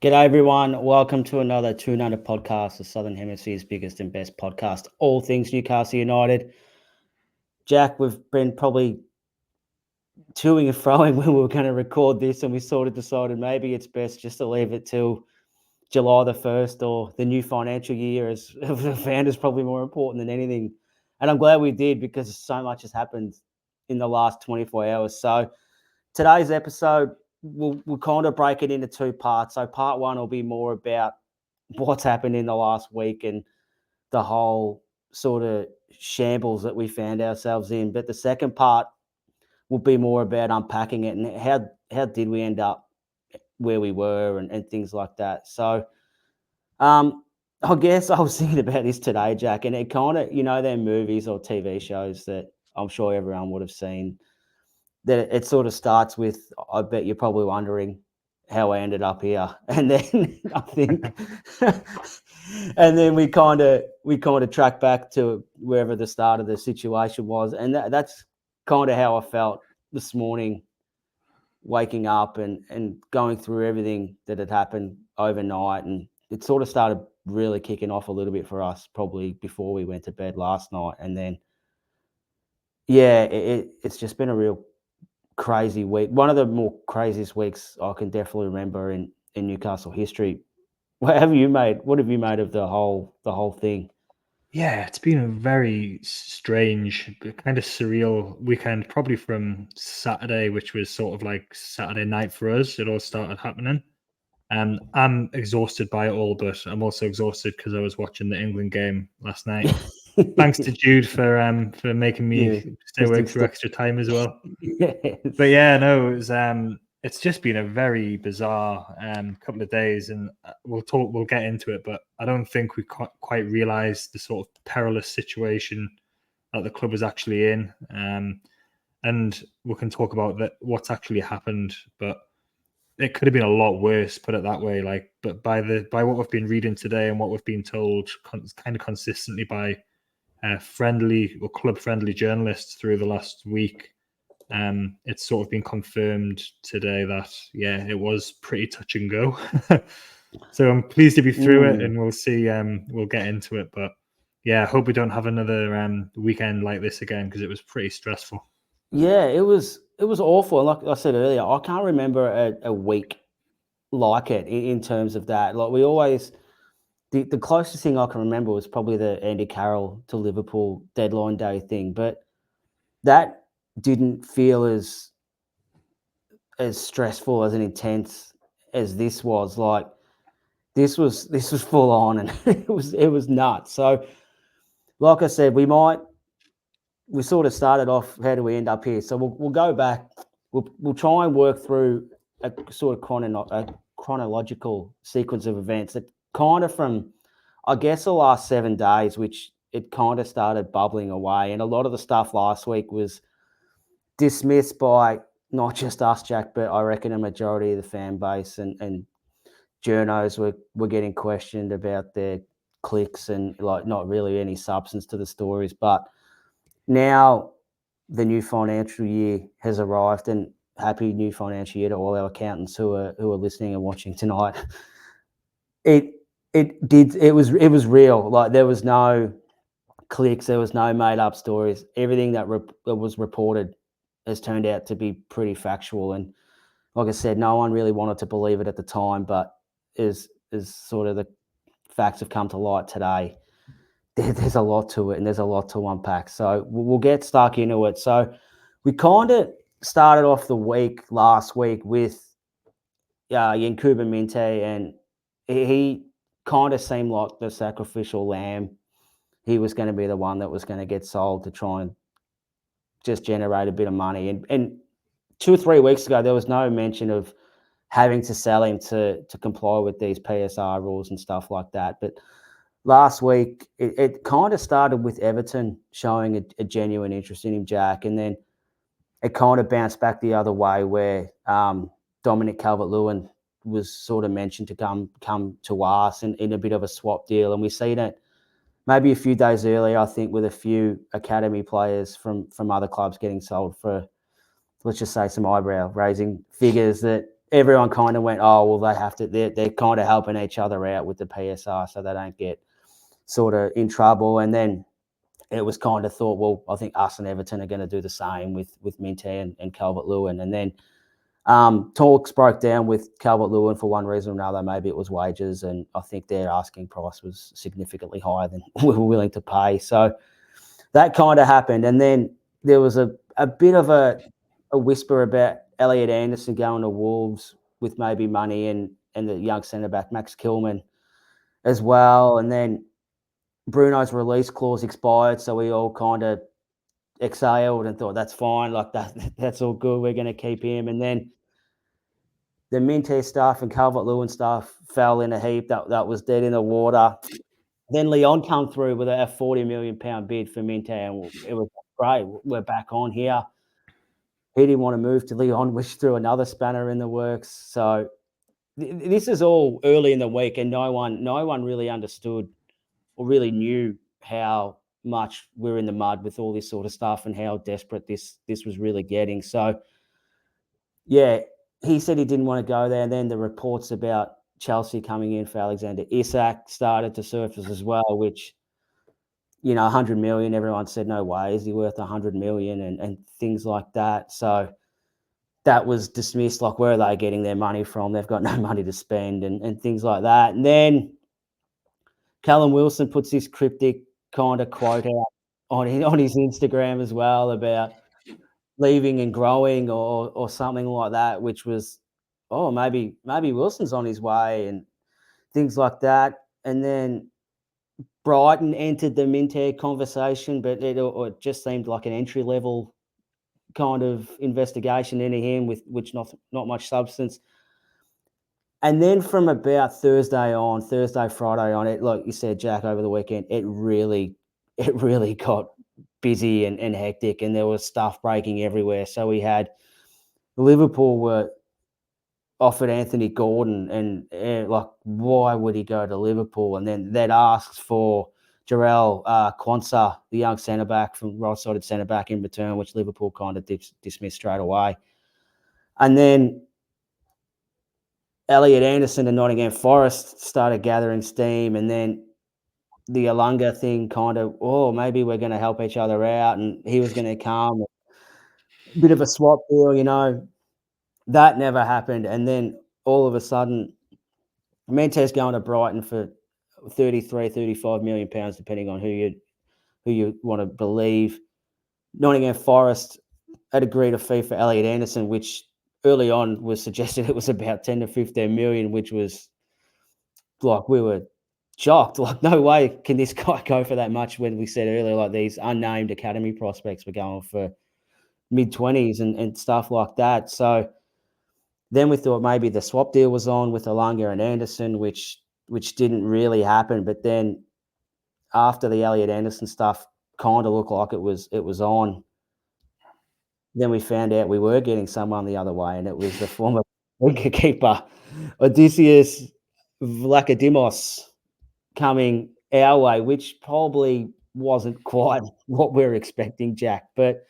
G'day everyone. Welcome to another Toon podcast, the Southern Hemisphere's biggest and best podcast, all things Newcastle United. Jack, we've been probably toing and froing when we were going to record this, and we sort of decided maybe it's best just to leave it till July the 1st or the new financial year, as a fan is probably more important than anything. And I'm glad we did because so much has happened in the last 24 hours. So today's episode, we'll kind of break it into two parts. So part one will be more about what's happened in the last week and the whole sort of shambles that we found ourselves in. But the second part will be more about unpacking it and how did we end up where we were and things like that. So I guess I was thinking about this today, Jack, and it kind of, their movies or TV shows that I'm sure everyone would have seen, that it sort of starts with, I bet you're probably wondering how I ended up here. And then I think, and then we kind of track back to wherever the start of the situation was. And that's kind of how I felt this morning, waking up and going through everything that had happened overnight. And it sort of started really kicking off a little bit for us, probably before we went to bed last night. And then, yeah, it's just been a real crazy week. One of the more craziest weeks I can definitely remember in Newcastle history. What have you made of the whole thing? Yeah, it's been a very strange, kind of surreal weekend, probably from Saturday, which was sort of like Saturday night for us. It all started happening. I'm exhausted by it all, but I'm also exhausted because I was watching the England game last night. Thanks to Jude for making me stay awake through extra time as well. Yes. But yeah, no, it's just been a very bizarre couple of days, and we'll get into it. But I don't think we quite realised the sort of perilous situation that the club was actually in, and we can talk about what's actually happened. But it could have been a lot worse, put it that way. But by what we've been reading today and what we've been told, kind of consistently by friendly or club friendly journalists through the last week. It's sort of been confirmed today that, yeah, it was pretty touch and go. So I'm pleased to be through it, and we'll see. We'll get into it. But yeah, I hope we don't have another weekend like this again because it was pretty stressful. Yeah, it was awful. Like I said earlier, I can't remember a week like it in terms of that. Like we always, the closest thing I can remember was probably the Andy Carroll to Liverpool deadline day thing, but that didn't feel as stressful, as intense as this was. Like this was full on, and it was nuts. So, like I said, we sort of started off. How do we end up here? So we'll go back. We'll try and work through a sort of chronological sequence of events that kind of from, I guess, the last 7 days, which it kind of started bubbling away, and a lot of the stuff last week was dismissed by not just us, Jack, but I reckon a majority of the fan base and journos were getting questioned about their clicks and like not really any substance to the stories. But now the new financial year has arrived, and happy new financial year to all our accountants who are listening and watching tonight. It was real. Like there was no clicks, there was no made up stories. Everything that was reported has turned out to be pretty factual. And like I said, no one really wanted to believe it at the time, but as sort of the facts have come to light today, there's a lot to it and there's a lot to unpack. So we'll get stuck into it. So we kind of started off the week last week with Yankuba Minte, and he kind of seemed like the sacrificial lamb. He was going to be the one that was going to get sold to try and just generate a bit of money. And 2 or 3 weeks ago, there was no mention of having to sell him to comply with these PSR rules and stuff like that. But last week, it kind of started with Everton showing a genuine interest in him, Jack, and then it kind of bounced back the other way where Dominic Calvert-Lewin was sort of mentioned to come to us in a bit of a swap deal, and we seen it maybe a few days earlier, I think, with a few academy players from other clubs getting sold for, let's just say, some eyebrow-raising figures that everyone kind of went, oh, well, they have to, they're kind of helping each other out with the PSR so they don't get sort of in trouble. And then it was kind of thought, well, I think us and Everton are going to do the same with Minty and Calvert-Lewin. And then talks broke down with Calvert-Lewin for one reason or another. Maybe it was wages, and I think their asking price was significantly higher than we were willing to pay. So that kind of happened. And then there was a bit of a whisper about Elliot Anderson going to Wolves with maybe money and the young centre-back Max Kilman as well. And then Bruno's release clause expired, so we all kind of exhaled and thought, that's fine, like that's all good, we're going to keep him. And then the Minty stuff and Calvert-Lewin stuff fell in a heap. That was dead in the water. Then Leon come through with a £40 million bid for Minty, and it was great. We're back on here. He didn't want to move to Leon, which threw another spanner in the works. So this is all early in the week, and no one really understood or really knew how much we're in the mud with all this sort of stuff and how desperate this was really getting. So, yeah, he said he didn't want to go there. And then the reports about Chelsea coming in for Alexander Isak started to surface as well, which, 100 million, everyone said, no way, is he worth 100 million and things like that. So that was dismissed, like, where are they getting their money from? They've got no money to spend and things like that. And then Callum Wilson puts this cryptic kind of quote out on his Instagram as well about leaving and growing or something like that, which was, oh, maybe Wilson's on his way and things like that. And then Brighton entered the Minty conversation, but it just seemed like an entry level kind of investigation into him with which not much substance. And then from about Thursday, Friday on, it, like you said, Jack, over the weekend, it really got busy and hectic, and there was stuff breaking everywhere. So we had Liverpool were offered Anthony Gordon, and like, why would he go to Liverpool? And then they'd asked for Jarrell Quansah, the young centre-back from right-sided centre-back in return, which Liverpool kind of dismissed straight away. And then Elliot Anderson and Nottingham Forest started gathering steam, and then the Alunga thing kind of, oh, maybe we're going to help each other out, and he was going to come. A bit of a swap deal, that never happened. And then all of a sudden, Mente's going to Brighton for 33, 35 million pounds, depending on who you want to believe. Nottingham Forest had agreed a fee for Elliot Anderson, which early on was suggested it was about 10 to 15 million, which was like, we were shocked. Like, no way can this guy go for that much, when we said earlier, like, these unnamed academy prospects were going for mid-20s and stuff like that. So then we thought maybe the swap deal was on with Alunga and Anderson, which didn't really happen. But then after the Elliot Anderson stuff kind of looked like it was on, then we found out we were getting someone the other way, and it was the former wicketkeeper Odysseus Vlachodimos coming our way, which probably wasn't quite what we were expecting, Jack. But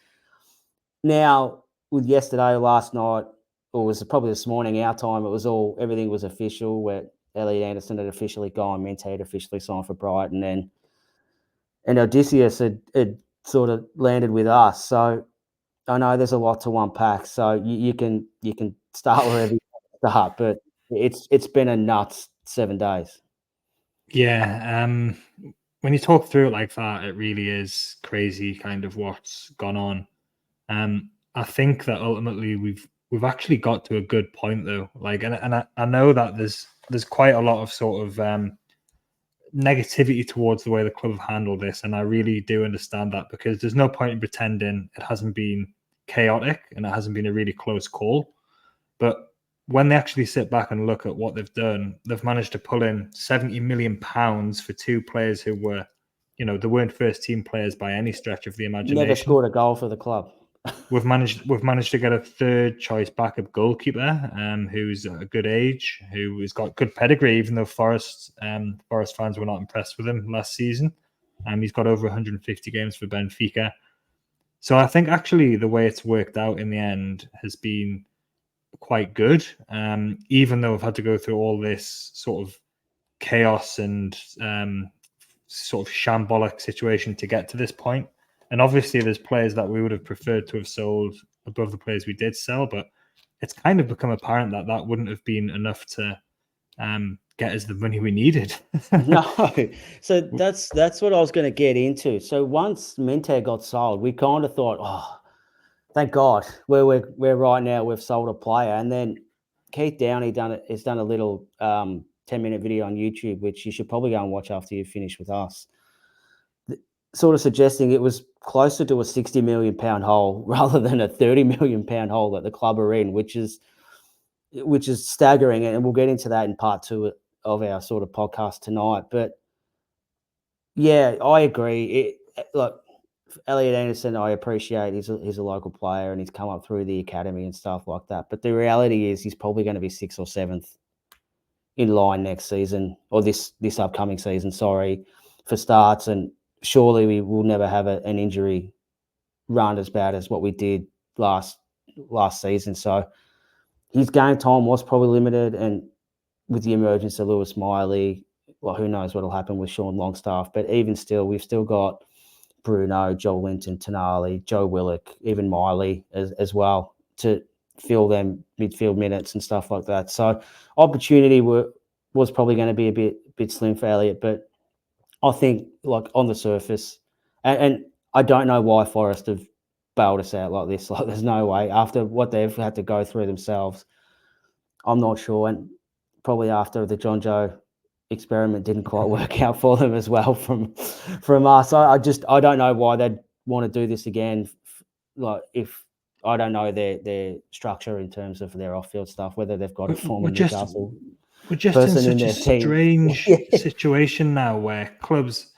now, with yesterday, last night, or was it probably this morning, our time, everything was official, where Elliot Anderson had officially gone, Minty had officially signed for Brighton, and Odysseus had sort of landed with us. So I know there's a lot to unpack. So you can start wherever you start, but it's been a nuts 7 days. Yeah, when you talk through it like that, it really is crazy, kind of what's gone on. I think that ultimately we've actually got to a good point, though. Like, and I know that there's quite a lot of sort of negativity towards the way the club have handled this, and I really do understand that, because there's no point in pretending it hasn't been chaotic and it hasn't been a really close call. But when they actually sit back and look at what they've done, they've managed to pull in £70 million for two players who were, they weren't first team players by any stretch of the imagination. Never scored a goal for the club. We've managed to get a third choice backup goalkeeper, who's a good age, who has got good pedigree, even though Forest fans were not impressed with him last season. He's got over 150 games for Benfica. So I think actually the way it's worked out in the end has been quite good, even though we've had to go through all this sort of chaos and sort of shambolic situation to get to this point. And obviously there's players that we would have preferred to have sold above the players we did sell, but it's kind of become apparent that that wouldn't have been enough to get us the money we needed. No, so that's what I was going to get into. So once Minter got sold, we kind of thought, oh, thank God, where we're right now, we've sold a player. And then Keith Downey has done a little 10-minute video on YouTube, which you should probably go and watch after you finish with us, sort of suggesting it was closer to a £60 million hole rather than a £30 million hole that the club are in, which is staggering. And we'll get into that in part 2 of our sort of podcast tonight. But yeah, I agree. Look, Elliot Anderson, I appreciate he's a local player and he's come up through the academy and stuff like that. But the reality is he's probably going to be 6th or 7th in line next season, or this upcoming season, for starts. And surely we will never have an injury run as bad as what we did last season. So his game time was probably limited, and with the emergence of Lewis Miley, well, who knows what will happen with Sean Longstaff. But even still, we've still got Bruno, Joel Linton, Tonali, Joe Willock, even Miley as well to fill them midfield minutes and stuff like that. So opportunity was probably going to be a bit slim for Elliot, but I think like on the surface, and I don't know why Forest have bailed us out like this. Like there's no way after what they've had to go through themselves. I'm not sure, and probably after the John Joe experiment didn't quite work out for them as well from us. I don't know why they'd want to do this again. Like if I don't know their structure in terms of their off-field stuff, whether they've got a former Newcastle. We're just in such a strange situation now where clubs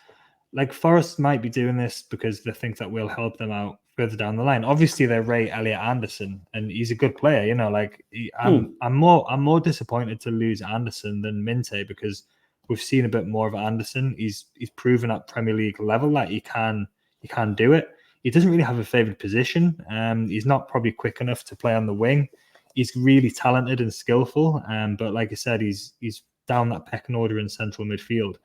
like Forest might be doing this because they think that we'll help them out further down the line. Obviously, they rate Elliot Anderson, and he's a good player. You know, like I'm more disappointed to lose Anderson than Minte because we've seen a bit more of Anderson. He's proven at Premier League level that he can do it. He doesn't really have a favoured position. He's not probably quick enough to play on the wing. He's really talented and skillful, but like I said, he's down that pecking order in central midfield.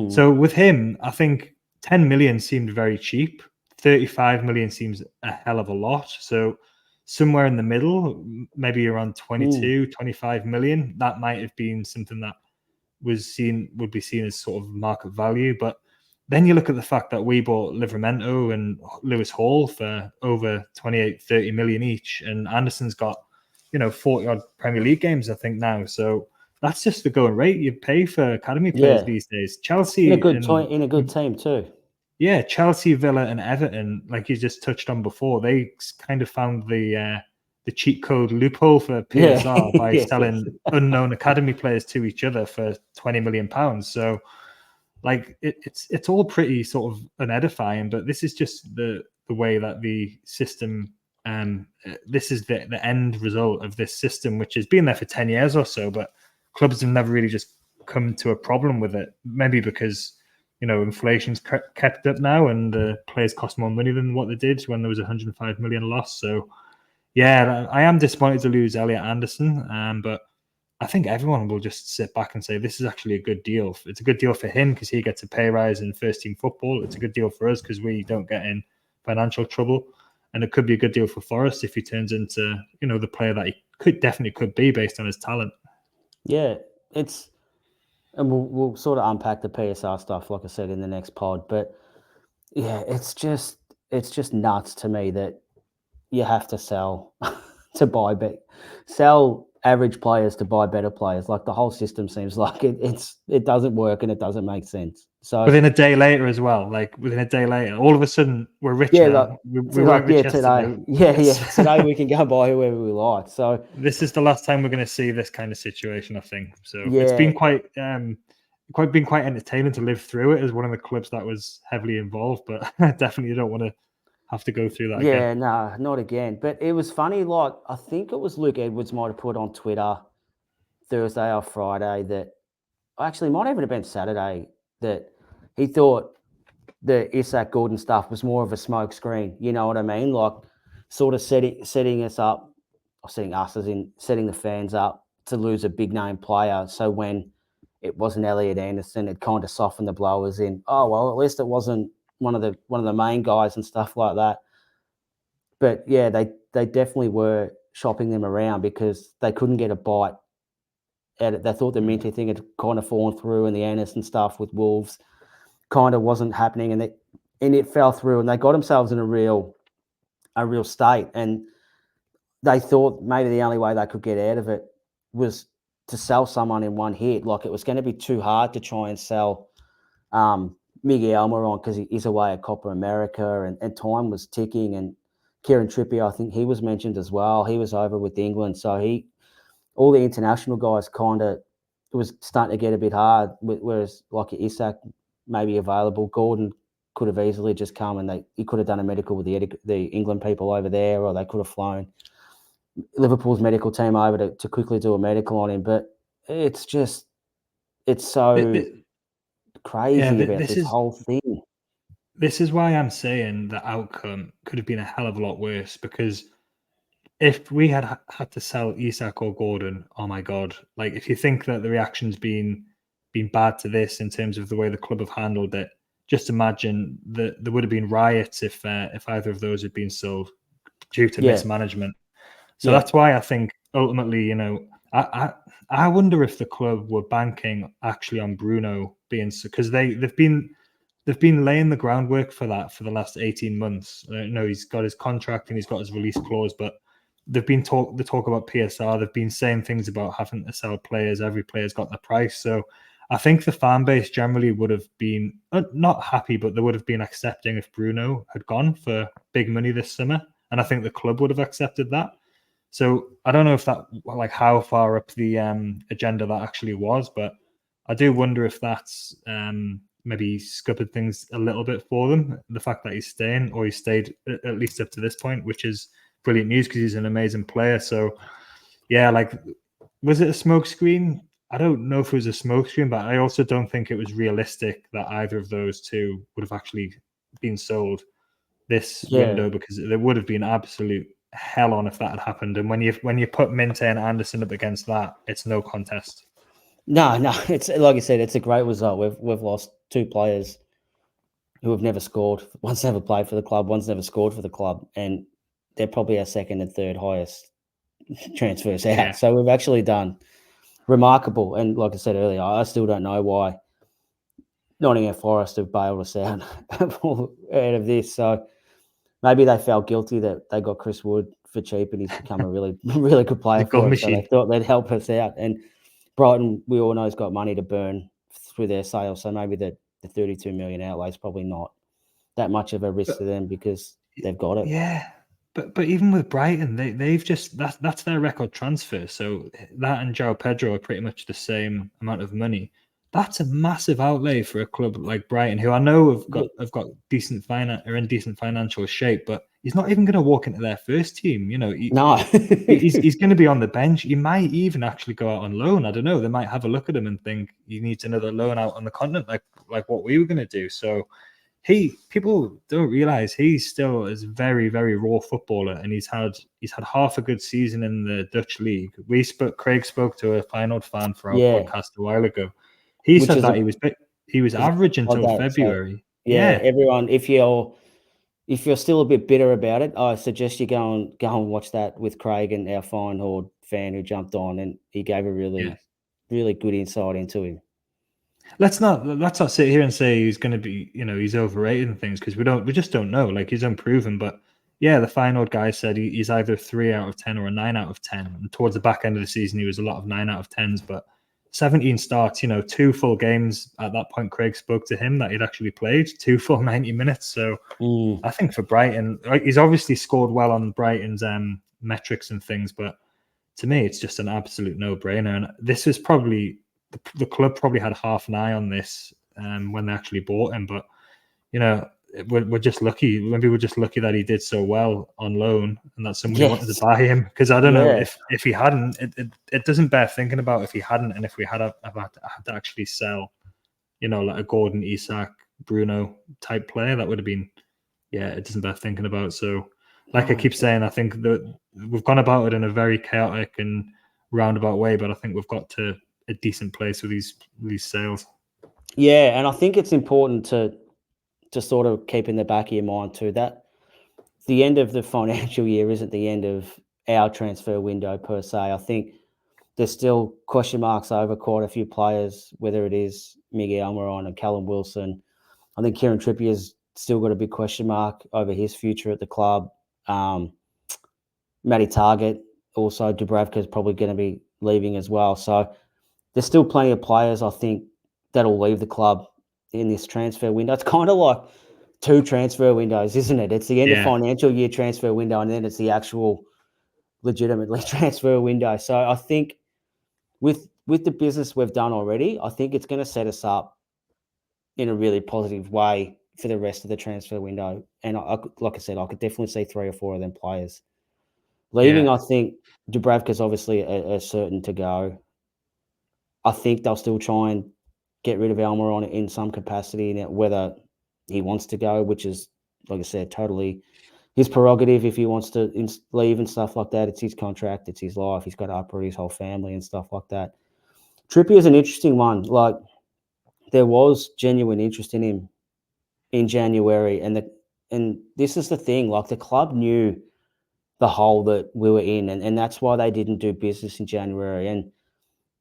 So with him, I think 10 million seemed very cheap. 35 million seems a hell of a lot. So somewhere in the middle, maybe around 22, 25 million, that might have been something that would be seen as sort of market value. But then you look at the fact that we bought Livramento and Lewis Hall for over 28, 30 million each. And Anderson's got, 40 odd Premier League games, I think now. So that's just the going rate you pay for academy players these days. Chelsea in a good team too. Yeah, Chelsea, Villa, and Everton, like you just touched on before, they kind of found the cheat code loophole for PSR by selling unknown academy players to each other for £20 million. So, like it's all pretty sort of unedifying. But this is just the way that the system. This is the end result of this system, which has been there for 10 years or so, but clubs have never really just come to a problem with it. Maybe because, inflation's kept up now and the players cost more money than what they did when there was 105 million loss. So, yeah, I am disappointed to lose Elliot Anderson, but I think everyone will just sit back and say this is actually a good deal. It's a good deal for him because he gets a pay rise in first-team football. It's a good deal for us because we don't get in financial trouble. And it could be a good deal for Forest if he turns into, the player that he definitely could be based on his talent. Yeah, and we'll sort of unpack the PSR stuff, like I said, in the next pod. But yeah, it's just nuts to me that you have to sell to buy sell average players to buy better players. Like the whole system seems like it doesn't work and it doesn't make sense. So within a day later as well, all of a sudden we're rich now. We weren't rich yesterday. Today we can go and buy whoever we like. So this is the last time we're going to see this kind of situation, I think. So it's been quite entertaining to live through it as one of the clubs that was heavily involved, but definitely don't want to have to go through that again. Yeah, no, not again. But it was funny, like I think it was Luke Edwards might have put on Twitter Thursday or Friday that actually might even have been Saturday that he thought the Isaac Gordon stuff was more of a smoke screen. You know what I mean? Like sort of setting us up setting the fans up to lose a big name player. So when it wasn't Elliot Anderson, it kind of softened the blowers in. Oh well, at least it wasn't one of the main guys and stuff like that. But yeah, they definitely were shopping them around because they couldn't get a bite at it. They thought the Minty thing had kind of fallen through, and the Anderson stuff with Wolves kind of wasn't happening, and it fell through, and they got themselves in a real state, and they thought maybe the only way they could get out of it was to sell someone in one hit. Like, it was going to be too hard to try and sell Miguel Almiron because he's away at Copa America, and time was ticking. And Kieran Trippier, I think he was mentioned as well. He was over with England, so all the international guys kind of, it was starting to get a bit hard. Whereas like Isak maybe available, Gordon could have easily just come and he could have done a medical with the England people over there, or they could have flown Liverpool's medical team over to quickly do a medical on him. But it's so crazy about this whole thing. This is why I'm saying the outcome could have been a hell of a lot worse, because if we had to sell Isak or Gordon, oh my God, like, if you think that the reaction's been bad to this in terms of the way the club have handled it, just imagine that there would have been riots if either of those had been sold due to mismanagement. So that's why I think ultimately, I wonder if the club were banking actually on Bruno being, because they've been laying the groundwork for that for the last 18 months. He's got his contract and he's got his release clause, but they've been talk about PSR. They've been saying things about having to sell players. Every player's got the price. So I think the fan base generally would have been not happy, but they would have been accepting if Bruno had gone for big money this summer. And I think the club would have accepted that. So I don't know if that, like, how far up the agenda that actually was, but I do wonder if that's maybe scuppered things a little bit for them. The fact that he's staying, or he stayed at least up to this point, which is brilliant news because he's an amazing player. So yeah, like, was it a smokescreen? I don't know if it was a smokescreen, but I also don't think it was realistic that either of those two would have actually been sold this window, because there would have been absolute hell on if that had happened. And when you put Minte and Anderson up against that, it's no contest. No, it's like I said, it's a great result. We've lost two players who have never scored. One's never played for the club, one's never scored for the club, and they're probably our second and third highest transfers out. Yeah. So we've actually done remarkable. And like I said earlier, I still don't know why Nottingham Forest have bailed us out of this. So maybe they felt guilty that they got Chris Wood for cheap and he's become a really, really good player for us. So they thought they'd help us out. And Brighton, we all know, has got money to burn through their sales. So maybe the 32 million outlay is probably not that much of a risk to them because they've got it. Yeah. But even with Brighton, they've just, that's their record transfer. So that and João Pedro are pretty much the same amount of money. That's a massive outlay for a club like Brighton, who I know have got decent are in decent financial shape, but he's not even going to walk into their first team. No, he's going to be on the bench. He might even actually go out on loan. I don't know. They might have a look at him and think he needs another loan out on the continent, like what we were going to do. So people don't realize he still is very, very raw footballer, and he's had half a good season in the Dutch league. Craig spoke to a Feyenoord fan for our podcast a while ago. He said that he was average until February. So, everyone, if you're still a bit bitter about it, I suggest you go and watch that with Craig and our Feyenoord fan who jumped on, and he gave a really, really good insight into him. Let's not sit here and say he's going to be, he's overrated and things, because we just don't know. Like, he's unproven, but yeah, the Feyenoord guy said he's either 3 out of 10 or a 9 out of 10. And towards the back end of the season, he was a lot of 9 out of 10s, but 17 starts, 2 full games. At that point, Craig spoke to him that he'd actually played 2 full 90 minutes. So I think for Brighton, he's obviously scored well on Brighton's metrics and things, but to me, it's just an absolute no-brainer. And this is probably, the club probably had half an eye on this when they actually bought him. But, we're just lucky. Maybe we're just lucky that he did so well on loan and that somebody wanted to buy him. Because I don't know if he hadn't, it doesn't bear thinking about if he hadn't, and if we had to actually sell, like a Gordon, Isak, Bruno type player, that would have been, it doesn't bear thinking about. So like I keep saying, I think that we've gone about it in a very chaotic and roundabout way, but I think we've got to a decent place with these sales. Yeah, and I think it's important to sort of keep in the back of your mind too that the end of the financial year isn't the end of our transfer window per se. I think there's still question marks over quite a few players, whether it is Miguel Almiron and Callum Wilson. I think Kieran Trippier's still got a big question mark over his future at the club. Matty Target, also Dubravka's probably going to be leaving as well. So there's still plenty of players, I think, that'll leave the club in this transfer window. It's kind of like two transfer windows, isn't it? It's the end of financial year transfer window, and then it's the actual legitimately transfer window. So I think with the business we've done already, I think it's going to set us up in a really positive way for the rest of the transfer window. And like I said, I could definitely see 3 or 4 of them players leaving. I think Dubravka's obviously a certain to go. I think they'll still try and get rid of Almiron in some capacity, whether he wants to go, which is, like I said, totally his prerogative. If he wants to leave and stuff like that, it's his contract, it's his life. He's got to uproot his whole family and stuff like that. Trippier is an interesting one. Like, there was genuine interest in him in January, and this is the thing. Like, the club knew the hole that we were in, and that's why they didn't do business in January. And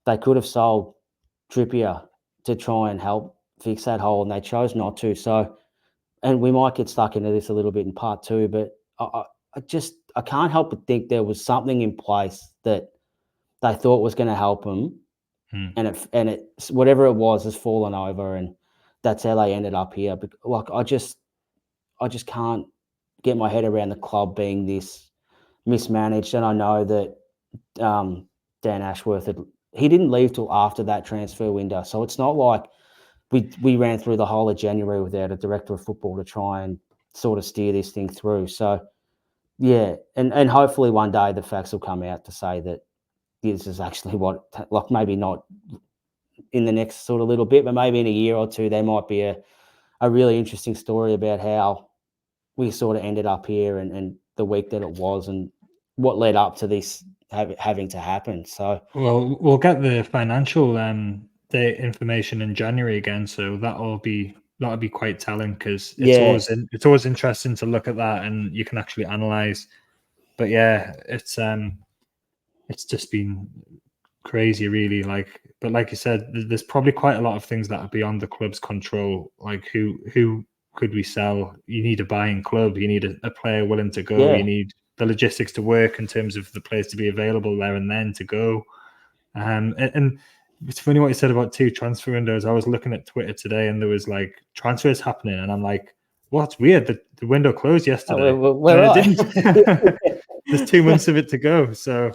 they could have sold Trippier to try and help fix that hole, and they chose not to. So, and we might get stuck into this a little bit in part 2, but I can't help but think there was something in place that they thought was going to help them, and it whatever it was has fallen over, and that's how they ended up here. But like, I just can't get my head around the club being this mismanaged. And I know that Dan Ashworth he didn't leave till after that transfer window, so it's not like we ran through the whole of January without a director of football to try and sort of steer this thing through. So yeah, and hopefully one day the facts will come out to say that this is actually what, like, maybe not in the next sort of little bit, but maybe in a year or two there might be a really interesting story about how we sort of ended up here and the week that it was and what led up to this having to happen. So, well, we'll get the financial the information in January again, so that'll be quite telling, because it's always interesting to look at that and you can actually analyze. But yeah, it's just been crazy, really. But like you said, there's probably quite a lot of things that are beyond the club's control. Like, who could we sell? You need a buying club. You need a player willing to go. Yeah. You need the logistics to work in terms of the players to be available there and then to go. And it's funny what you said about 2 transfer windows. I was looking at Twitter today, and there was like transfers happening, and I'm like, well, it's weird that the window closed yesterday. It didn't. There's 2 months of it to go. So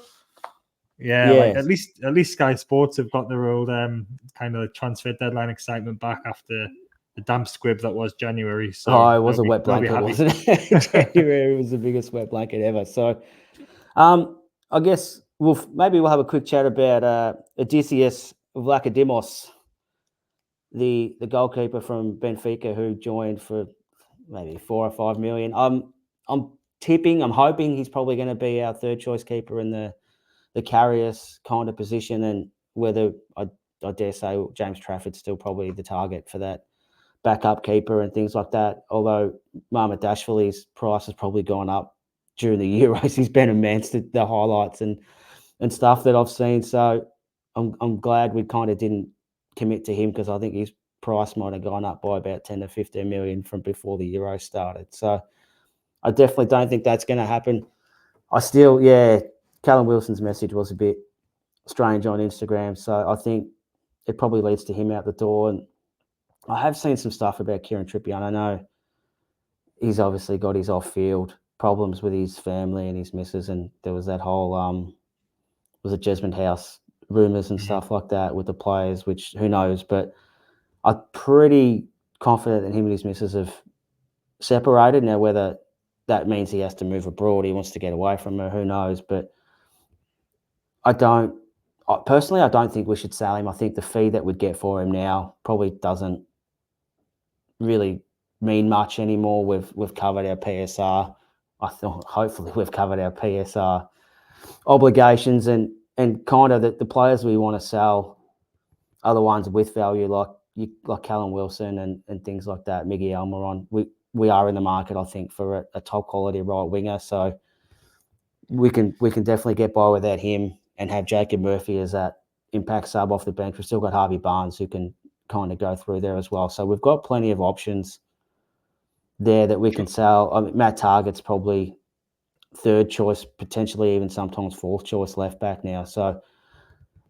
yeah, like at least Sky Sports have got their old kind of transfer deadline excitement back after the damp squib that was January. So it was a wet blanket, wasn't it? January was the biggest wet blanket ever. So I guess maybe we'll have a quick chat about Odysseus Vlachodimos, the goalkeeper from Benfica, who joined for maybe 4 or 5 million. I'm hoping he's probably going to be our third choice keeper in the Carrius kind of position, and whether I dare say James Trafford's still probably the target for that backup keeper and things like that. Although Mamardashvili's price has probably gone up during the Euros. He's been immense, the highlights and stuff that I've seen. So I'm glad we kind of didn't commit to him, because I think his price might have gone up by about 10 to 15 million from before the Euros started. So I definitely don't think that's going to happen. Callum Wilson's message was a bit strange on Instagram, so I think it probably leads to him out the door. And I have seen some stuff about Kieran Trippier, and I know he's obviously got his off-field problems with his family and his missus, and there was that whole was it Jesmond House rumours and stuff like that with the players, which who knows, but I'm pretty confident that him and his missus have separated. Now, whether that means he has to move abroad, he wants to get away from her, who knows, but personally, I don't think we should sell him. I think the fee that we'd get for him now probably doesn't really mean much anymore. We've covered our PSR. I thought hopefully we've covered our PSR obligations and kind of the players we want to sell are the ones with value, like Callum Wilson and things like that. Miggy Almiron. We are in the market, I think, for a top quality right winger. So we can definitely get by without him and have Jacob Murphy as that impact sub off the bench. We've still got Harvey Barnes who can kind of go through there as well. So we've got plenty of options there that we can sell. I mean, Matt Targett's probably third choice, potentially even sometimes fourth choice left back now. So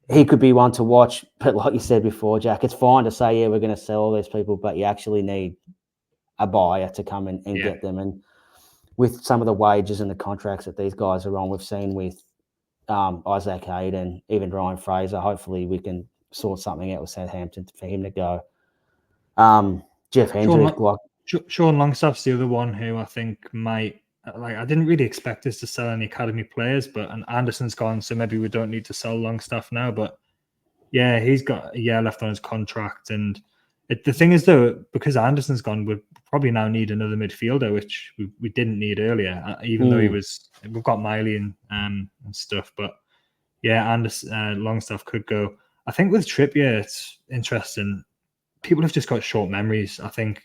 he could be one to watch. But like you said before, Jack, it's fine to say, yeah, we're going to sell all these people, but you actually need a buyer to come and get them. And with some of the wages and the contracts that these guys are on, we've seen with Isaac Hayden, even Ryan Fraser, hopefully we can sort something out with Southampton for him to go. Jeff Hendrick. Sean Longstaff's the other one who I think might, I didn't really expect us to sell any academy players, but Anderson's gone, so maybe we don't need to sell Longstaff now. But yeah, he's got a year left on his contract. And the thing is, though, because Anderson's gone, we probably now need another midfielder, which we didn't need earlier, even though we've got Miley and stuff. But yeah, Anderson, Longstaff could go. I think with Trippier, it's interesting. People have just got short memories. I think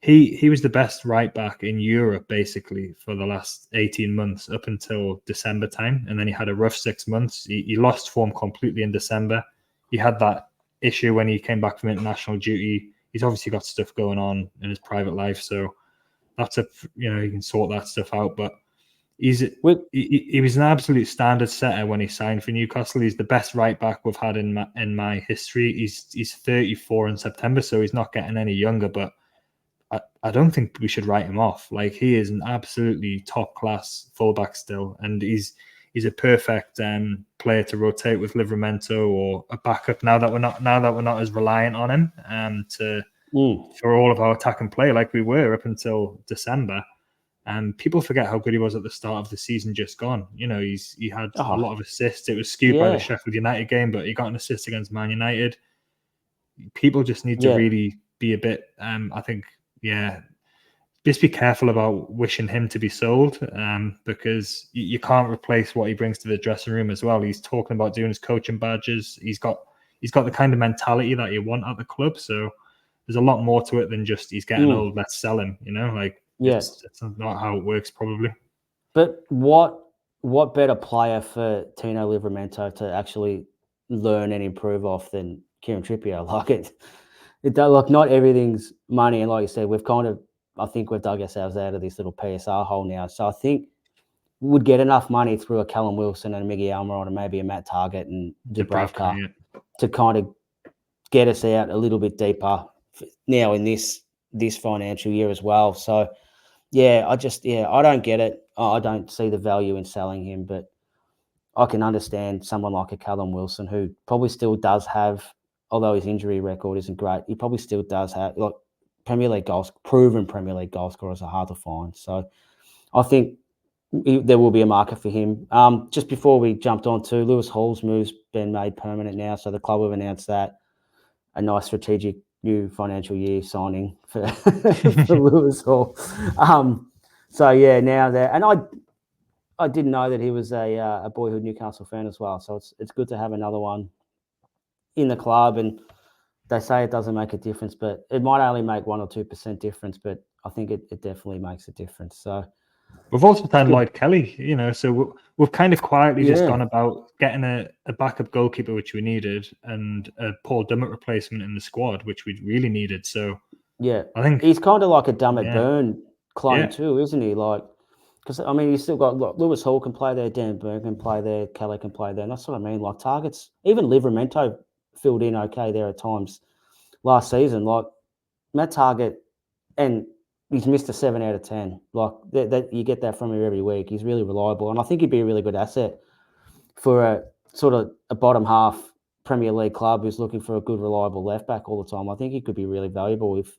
he was the best right back in Europe basically for the last 18 months up until December time, and then he had a rough 6 months. He lost form completely in December. He had that issue when he came back from international duty. He's obviously got stuff going on in his private life, so that's he can sort that stuff out. But he was an absolute standard setter when he signed for Newcastle. He's the best right back we've had in my history. He's 34 in September, so he's not getting any younger. But I don't think we should write him off. Like, he is an absolutely top class fullback still, and he's a perfect player to rotate with Livramento or a backup. Now that we're not as reliant on him for all of our attack and play like we were up until December. And people forget how good he was at the start of the season just gone. He had a lot of assists. It was skewed by the Sheffield United game, but he got an assist against Man United. People just need to really be a bit, I think, just be careful about wishing him to be sold, because you can't replace what he brings to the dressing room as well. He's talking about doing his coaching badges. He's got the kind of mentality that you want at the club. So there's a lot more to it than just he's getting old, let's sell him. It's not how it works probably. But what better player for Tino Livramento to actually learn and improve off than Kieran Trippier? Not everything's money, and like you said, I think we've dug ourselves out of this little PSR hole now. So I think we would get enough money through a Callum Wilson and a Miggy Almiron and maybe a Matt Targett and Dubravka to kind of get us out a little bit deeper now in this financial year as well. So I don't get it. I don't see the value in selling him, but I can understand someone like a Callum Wilson who probably still does have, although his injury record isn't great, he probably still does have proven Premier League goal scorers are hard to find. So I think there will be a market for him. Just before we jumped on to Lewis Hall's move's been made permanent now, so the club have announced that a nice strategic new financial year signing for Lewis Hall. Now there, and I didn't know that he was a boyhood Newcastle fan as well. So it's good to have another one in the club, and they say it doesn't make a difference, but it might only make 1 or 2% difference, but I think it definitely makes a difference. So we've also done Lloyd Kelly, so we've kind of quietly just gone about getting a backup goalkeeper, which we needed, and a Paul Dummett replacement in the squad, which we really needed. So I think he's kind of like a Dummett Byrne clone too, isn't he? Because you still got Lewis Hall can play there, Dan Byrne can play there, Kelly can play there, and that's what I mean. Like targets, even Livramento filled in okay there at times last season. Like Matt Targett, and he's missed a 7 out of 10. Like that you get that from him every week. He's really reliable, and I think he'd be a really good asset for a sort of a bottom half Premier League club who's looking for a good, reliable left back all the time. I think he could be really valuable if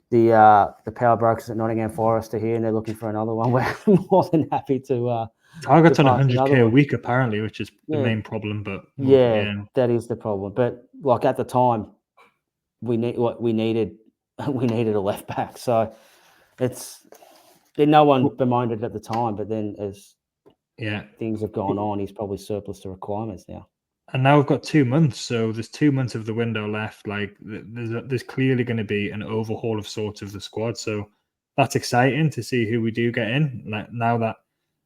the power brokers at Nottingham Forest are here and they're looking for another one. We're more than happy to. Target's on 100k a week apparently, which is the main problem. But that is the problem. But like at the time, we needed a left back. So it's no one bemoaned it at the time, but then as Yeah, things have gone on, he's probably surplus to requirements now. and now we've got 2 months, so there's 2 months of the window left. Like there's clearly going to be an overhaul of sorts of the squad, so that's exciting to see who we do get in. Like now that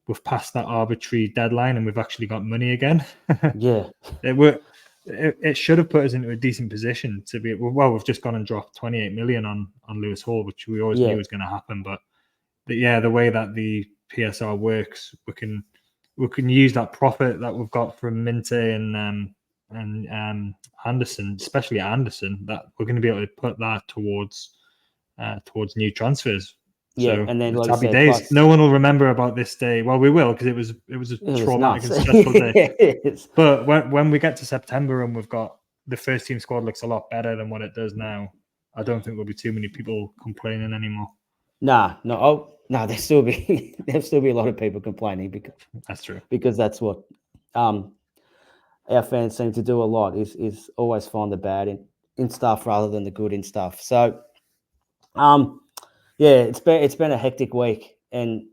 we've passed that arbitrary deadline and we've actually got money again. Yeah, it should have put us into a decent position to be. Well, we've just gone and dropped 28 million on Lewis Hall, which we always knew was going to happen. But the way that the PSR works, we can use that profit that we've got from Minte and Anderson, especially Anderson, that we're going to be able to put that towards new transfers. yeah, So and then it's like happy you said, days. plus, No one will remember about this day. Well, we will, because it was a traumatic and stressful day. Yes. But when we get to September and we've got the first team squad looks a lot better than what it does now, I don't think there'll be too many people complaining anymore. No, there'll still be a lot of people complaining because That's true. Because that's what our fans seem to do a lot is always find the bad in stuff rather than the good in stuff. So yeah, it's been a hectic week, and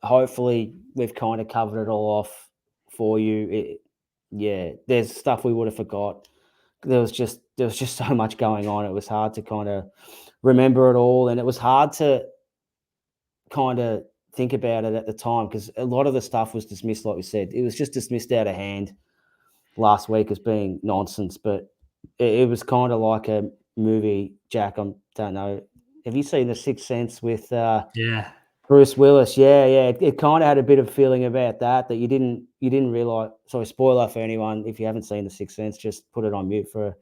hopefully we've kind of covered it all off for you. There's stuff we would have forgot. There was just so much going on. It was hard to kind of remember it all, and it was hard to kind of think about it at the time because a lot of the stuff was dismissed, like we said. It was just dismissed out of hand last week as being nonsense, but it was kind of like a movie, Jack. I don't know. Have you seen The Sixth Sense with Bruce Willis? Yeah. It kind of had a bit of feeling about that you didn't realize. Sorry, spoiler for anyone if you haven't seen The Sixth Sense, just put it on mute for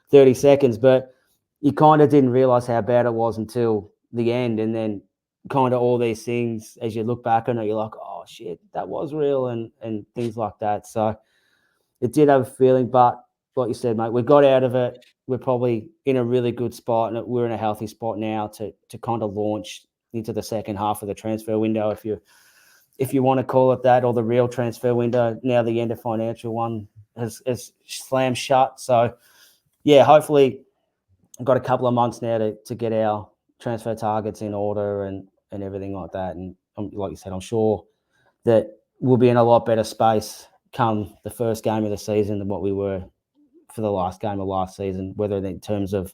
30 seconds. But you kind of didn't realize how bad it was until the end, and then kind of all these things as you look back on it, you're like, oh shit, that was real, and things like that. So it did have a feeling, but like you said, mate, we got out of it. We're probably in a really good spot, and we're in a healthy spot now to kind of launch into the second half of the transfer window, if you want to call it that, or the real transfer window. Now the end of financial one has slammed shut. So yeah, hopefully I've got a couple of months now to get our transfer targets in order and everything like that. And like you said, I'm sure that we'll be in a lot better space come the first game of the season than what we were for the last game of last season, whether in terms of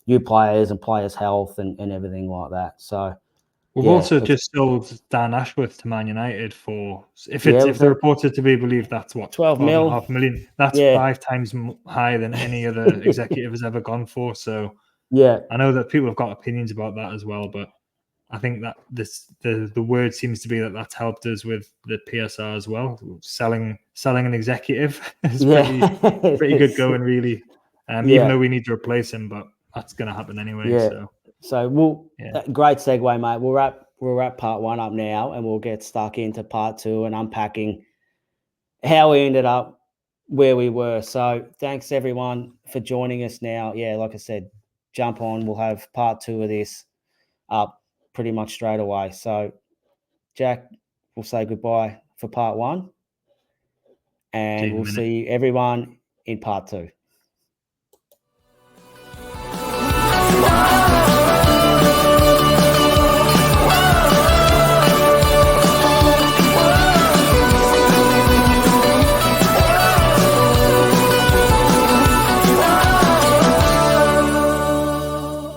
new players and players' health and everything like that. So we've also just sold Dan Ashworth to Man United for, if the reports are to be believed, that's what, 12.5 million. That's 5 times higher than any other executive has ever gone for. So yeah, I know that people have got opinions about that as well, but I think that the word seems to be that that's helped us with the PSR as well. Selling an executive is pretty good going, really. Even though we need to replace him, but that's going to happen anyway. Yeah. So great segue, mate. We'll wrap part 1 up now, and we'll get stuck into part 2 and unpacking how we ended up where we were. So thanks everyone for joining us now. Yeah, like I said, jump on. We'll have part 2 of this up pretty much straight away. So Jack, we'll say goodbye for part 1, and we'll see everyone in part 2.